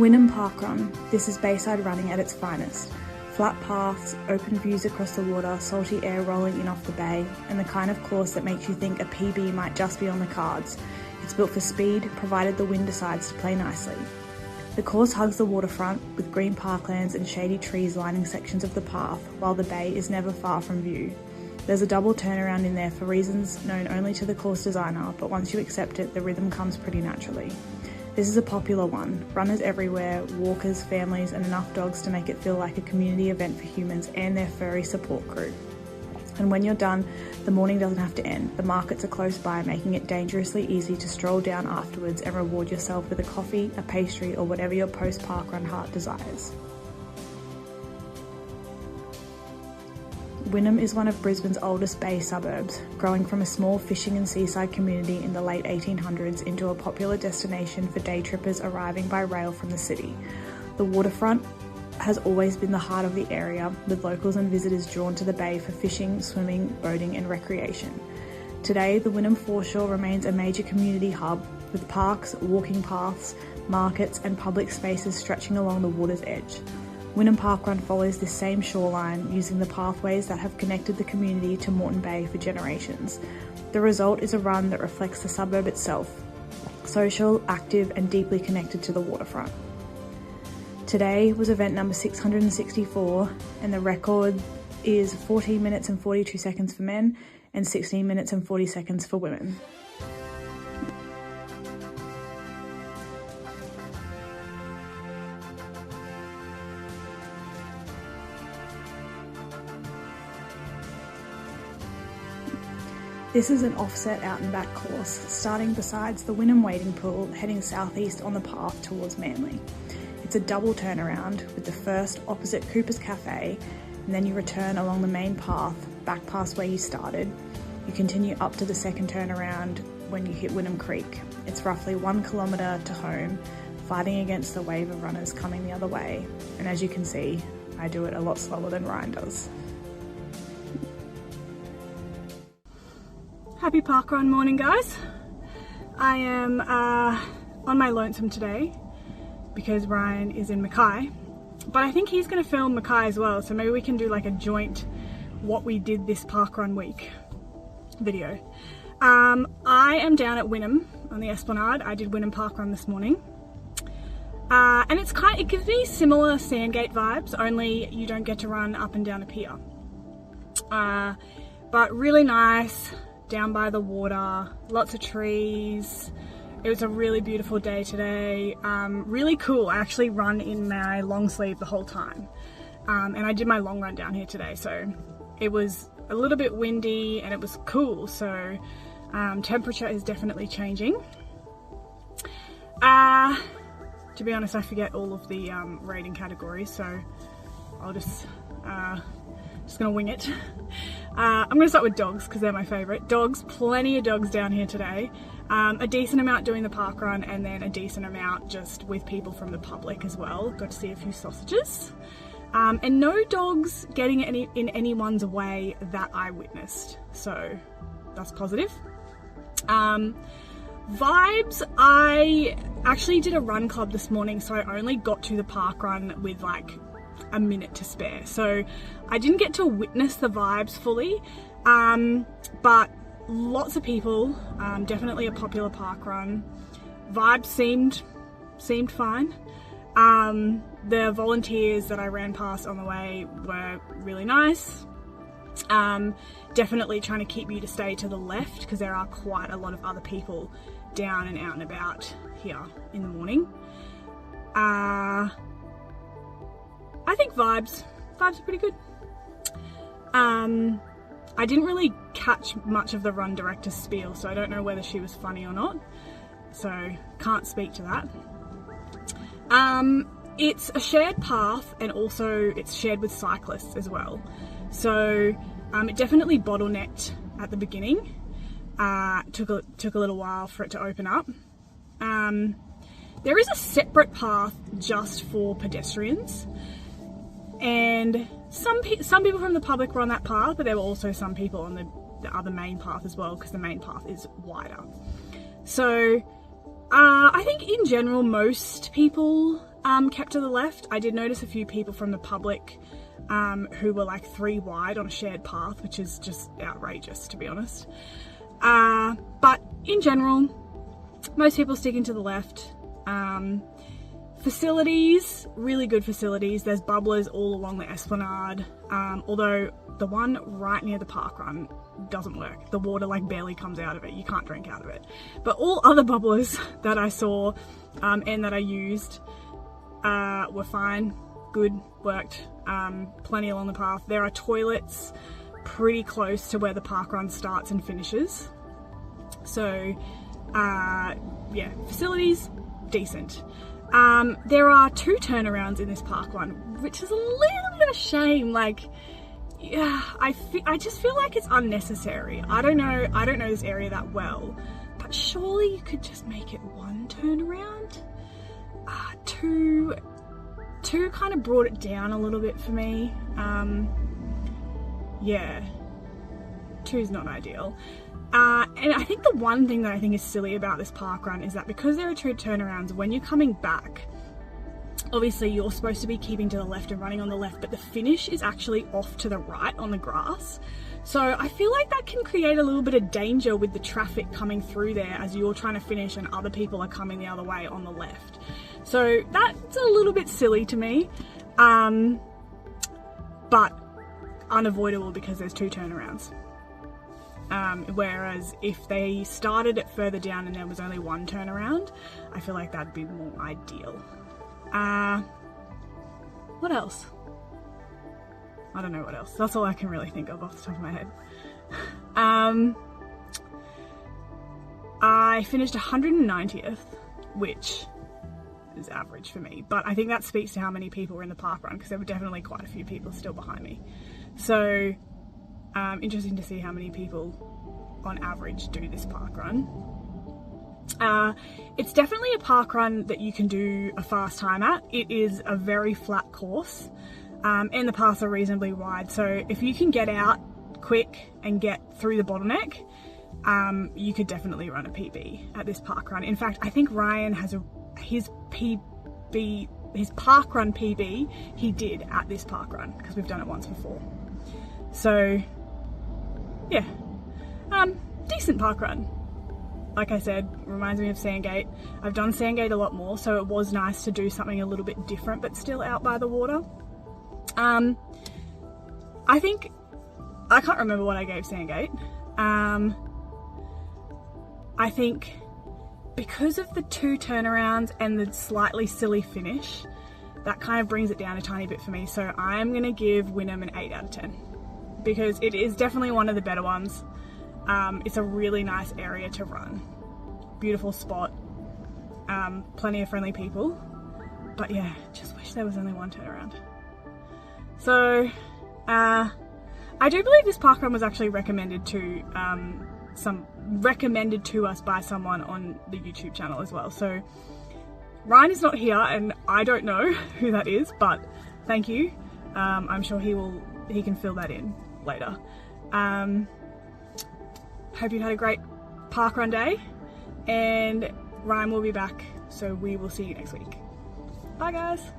Wynnum Parkrun. This is bayside running at its finest. Flat paths, open views across the water, salty air rolling in off the bay, and the kind of course that makes you think a PB might just be on the cards. It's built for speed, provided the wind decides to play nicely. The course hugs the waterfront, with green parklands and shady trees lining sections of the path, while the bay is never far from view. There's a double turnaround in there for reasons known only to the course designer, but once you accept it, the rhythm comes pretty naturally. This is a popular one. Runners everywhere, walkers, families, and enough dogs to make it feel like a community event for humans and their furry support crew. And when you're done, the morning doesn't have to end. The markets are close by, making it dangerously easy to stroll down afterwards and reward yourself with a coffee, a pastry, or whatever your post-parkrun heart desires. Wynnum is one of Brisbane's oldest bay suburbs, growing from a small fishing and seaside community in the late 1800s into a popular destination for day trippers arriving by rail from the city. The waterfront has always been the heart of the area, with locals and visitors drawn to the bay for fishing, swimming, boating and recreation. Today, the Wynnum foreshore remains a major community hub, with parks, walking paths, markets and public spaces stretching along the water's edge. Wynnum Parkrun follows this same shoreline, using the pathways that have connected the community to Moreton Bay for generations. The result is a run that reflects the suburb itself, social, active and deeply connected to the waterfront. Today was event number 664 and the record is 14 minutes and 42 seconds for men and 16 minutes and 40 seconds for women. This is an offset out and back course, starting besides the Wynnum wading pool, heading southeast on the path towards Manly. It's a double turnaround, with the first opposite Cooper's Cafe, and then you return along the main path, back past where you started. You continue up to the second turnaround when you hit Wynnum Creek. It's roughly 1 kilometre to home, fighting against the wave of runners coming the other way. And as you can see, I do it a lot slower than Ryan does. Happy parkrun morning, guys. I am on my lonesome today because Ryan is in Mackay, but I think he's going to film Mackay as well, so maybe we can do like a joint what we did this parkrun week video. I am down at Wynnum on the Esplanade. I did Wynnum Parkrun this morning, and it gives me similar Sandgate vibes, only you don't get to run up and down a pier, but really nice. Down by the water, lots of trees. It was a really beautiful day today, really cool. I actually run in my long sleeve the whole time, and I did my long run down here today, so it was a little bit windy and it was cool, so temperature is definitely changing. To be honest, I forget all of the rating categories, so I'll just gonna wing it. I'm gonna start with dogs because they're my favourite. Dogs, plenty of dogs down here today. A decent amount doing the parkrun and then a decent amount just with people from the public as well. Got to see a few sausages. And no dogs getting in anyone's way that I witnessed, so that's positive. Vibes, I actually did a run club this morning, so I only got to the parkrun with like a minute to spare, so I didn't get to witness the vibes fully, but lots of people, definitely a popular park run. Vibes seemed fine. The volunteers that I ran past on the way were really nice. Definitely trying to keep you to stay to the left because there are quite a lot of other people down and out and about here in the morning. I think vibes are pretty good. I didn't really catch much of the run director's spiel, so I don't know whether she was funny or not, so can't speak to that. It's a shared path and also it's shared with cyclists as well, so it definitely bottlenecked at the beginning. Took a little while for it to open up. There is a separate path just for pedestrians, and some people from the public were on that path, but there were also some people on the other main path as well, because the main path is wider. So I think in general most people kept to the left. I did notice a few people from the public who were like 3 wide on a shared path, which is just outrageous, to be honest. But in general, most people sticking to the left. Facilities, really good facilities. There's bubblers all along the esplanade, although the one right near the parkrun doesn't work. The water like barely comes out of it. You can't drink out of it. But all other bubblers that I saw and that I used were fine, good, worked, plenty along the path. There are toilets pretty close to where the parkrun starts and finishes. So yeah, facilities, decent. There are 2 turnarounds in this parkrun, which is a little bit of a shame. Like, yeah, I just feel like it's unnecessary. I don't know this area that well, but surely you could just make it 1 turnaround. 2 kind of brought it down a little bit for me. Yeah, 2's not ideal. And I think the one thing that I think is silly about this parkrun is that because there are 2 turnarounds, when you're coming back, obviously you're supposed to be keeping to the left and running on the left, but the finish is actually off to the right on the grass. So I feel like that can create a little bit of danger with the traffic coming through there as you're trying to finish and other people are coming the other way on the left. So that's a little bit silly to me, but unavoidable because there's 2 turnarounds. Whereas if they started it further down and there was only 1 turnaround, I feel like that'd be more ideal. What else? I don't know what else. That's all I can really think of off the top of my head. I finished 190th, which is average for me, but I think that speaks to how many people were in the parkrun, because there were definitely quite a few people still behind me. So interesting to see how many people on average do this parkrun. It's definitely a parkrun that you can do a fast time at. It is a very flat course, and the paths are reasonably wide, so if you can get out quick and get through the bottleneck, you could definitely run a PB at this parkrun. In fact, I think Ryan has his parkrun PB he did at this parkrun, because we've done it once before. So yeah, decent parkrun. Like I said, reminds me of Sandgate. I've done Sandgate a lot more, so it was nice to do something a little bit different but still out by the water. I think, I can't remember what I gave Sandgate. I think because of the 2 turnarounds and the slightly silly finish, that kind of brings it down a tiny bit for me. So I'm going to give Wynnum an 8 out of 10. Because it is definitely one of the better ones. It's a really nice area to run. Beautiful spot. Plenty of friendly people. But yeah, just wish there was only 1 turnaround. So, I do believe this parkrun was actually recommended to us by someone on the YouTube channel as well. So Ryan is not here and I don't know who that is, but thank you. I'm sure he can fill that in later. Hope you've had a great parkrun day, and Ryan will be back, so we will see you next week. Bye guys.